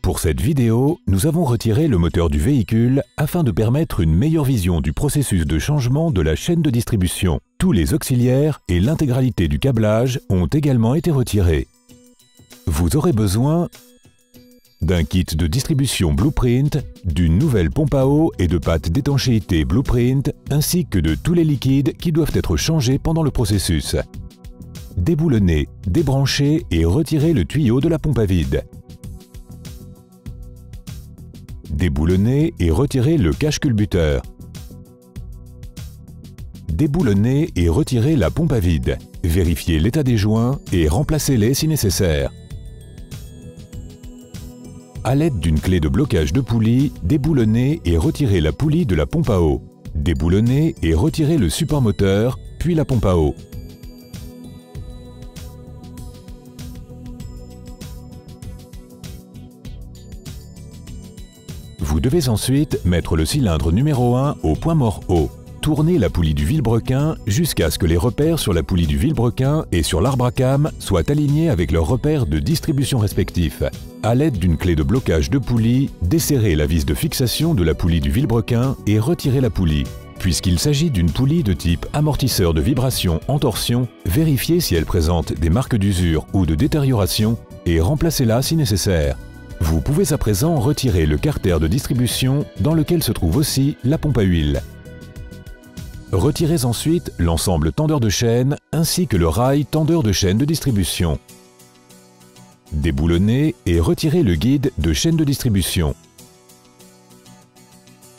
Pour cette vidéo, nous avons retiré le moteur du véhicule afin de permettre une meilleure vision du processus de changement de la chaîne de distribution. Tous les auxiliaires et l'intégralité du câblage ont également été retirés. Vous aurez besoin d'un kit de distribution Blueprint, d'une nouvelle pompe à eau et de pattes d'étanchéité Blueprint, ainsi que de tous les liquides qui doivent être changés pendant le processus. Déboulonnez, débranchez et retirez le tuyau de la pompe à vide. Déboulonnez et retirez le cache-culbuteur. Déboulonnez et retirez la pompe à vide. Vérifiez l'état des joints et remplacez-les si nécessaire. À l'aide d'une clé de blocage de poulie, déboulonnez et retirez la poulie de la pompe à eau. Déboulonnez et retirez le support moteur, puis la pompe à eau. Vous devez ensuite mettre le cylindre numéro 1 au point mort haut. Tournez la poulie du vilebrequin jusqu'à ce que les repères sur la poulie du vilebrequin et sur l'arbre à cames soient alignés avec leurs repères de distribution respectifs. À l'aide d'une clé de blocage de poulie, desserrez la vis de fixation de la poulie du vilebrequin et retirez la poulie. Puisqu'il s'agit d'une poulie de type amortisseur de vibration en torsion, vérifiez si elle présente des marques d'usure ou de détérioration et remplacez-la si nécessaire. Vous pouvez à présent retirer le carter de distribution dans lequel se trouve aussi la pompe à huile. Retirez ensuite l'ensemble tendeur de chaîne ainsi que le rail tendeur de chaîne de distribution. Déboulonnez et retirez le guide de chaîne de distribution.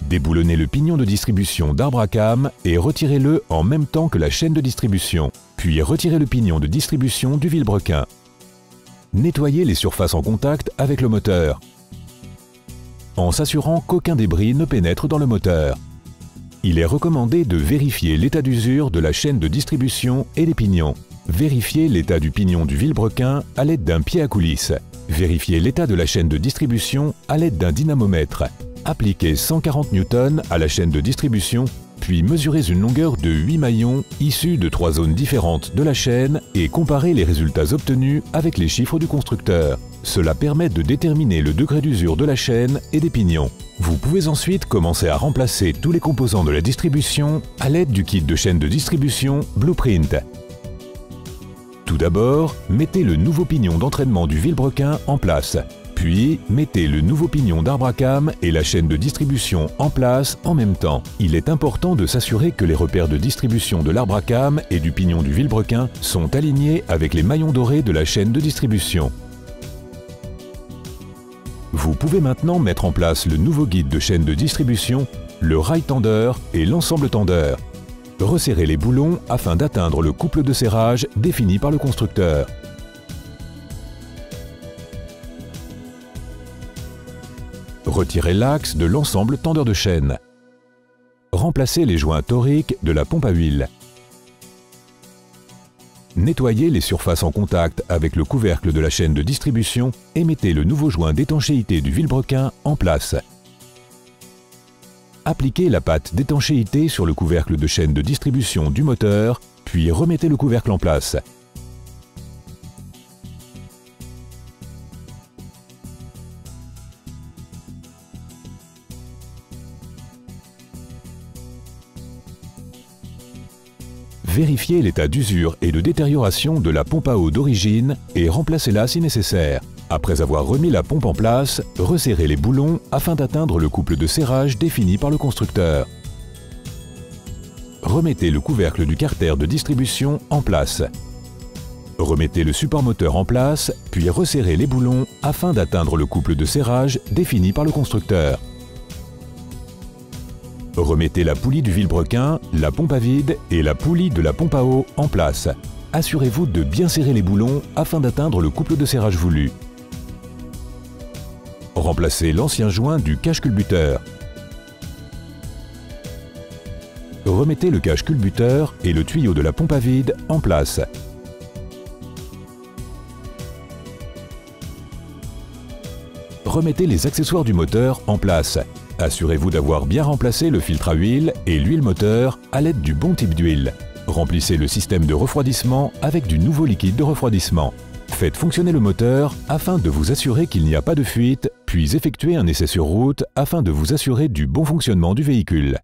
Déboulonnez le pignon de distribution d'arbre à cames et retirez-le en même temps que la chaîne de distribution. Puis retirez le pignon de distribution du vilebrequin. Nettoyez les surfaces en contact avec le moteur, en s'assurant qu'aucun débris ne pénètre dans le moteur. Il est recommandé de vérifier l'état d'usure de la chaîne de distribution et des pignons. Vérifiez l'état du pignon du vilebrequin à l'aide d'un pied à coulisses. Vérifiez l'état de la chaîne de distribution à l'aide d'un dynamomètre. Appliquez 140 N à la chaîne de distribution, puis mesurez une longueur de 8 maillons issus de 3 zones différentes de la chaîne et comparez les résultats obtenus avec les chiffres du constructeur. Cela permet de déterminer le degré d'usure de la chaîne et des pignons. Vous pouvez ensuite commencer à remplacer tous les composants de la distribution à l'aide du kit de chaîne de distribution Blueprint. Tout d'abord, mettez le nouveau pignon d'entraînement du vilebrequin en place. Puis, mettez le nouveau pignon d'arbre à cames et la chaîne de distribution en place en même temps. Il est important de s'assurer que les repères de distribution de l'arbre à cames et du pignon du vilebrequin sont alignés avec les maillons dorés de la chaîne de distribution. Vous pouvez maintenant mettre en place le nouveau guide de chaîne de distribution, le rail tendeur et l'ensemble tendeur. Resserrez les boulons afin d'atteindre le couple de serrage défini par le constructeur. Retirez l'axe de l'ensemble tendeur de chaîne. Remplacez les joints toriques de la pompe à huile. Nettoyez les surfaces en contact avec le couvercle de la chaîne de distribution et mettez le nouveau joint d'étanchéité du vilebrequin en place. Appliquez la pâte d'étanchéité sur le couvercle de chaîne de distribution du moteur, puis remettez le couvercle en place. Vérifiez l'état d'usure et de détérioration de la pompe à eau d'origine et remplacez-la si nécessaire. Après avoir remis la pompe en place, resserrez les boulons afin d'atteindre le couple de serrage défini par le constructeur. Remettez le couvercle du carter de distribution en place. Remettez le support moteur en place, puis resserrez les boulons afin d'atteindre le couple de serrage défini par le constructeur. Remettez la poulie du vilebrequin, la pompe à vide et la poulie de la pompe à eau en place. Assurez-vous de bien serrer les boulons afin d'atteindre le couple de serrage voulu. Remplacez l'ancien joint du cache-culbuteur. Remettez le cache-culbuteur et le tuyau de la pompe à vide en place. Remettez les accessoires du moteur en place. Assurez-vous d'avoir bien remplacé le filtre à huile et l'huile moteur à l'aide du bon type d'huile. Remplissez le système de refroidissement avec du nouveau liquide de refroidissement. Faites fonctionner le moteur afin de vous assurer qu'il n'y a pas de fuite, puis effectuez un essai sur route afin de vous assurer du bon fonctionnement du véhicule.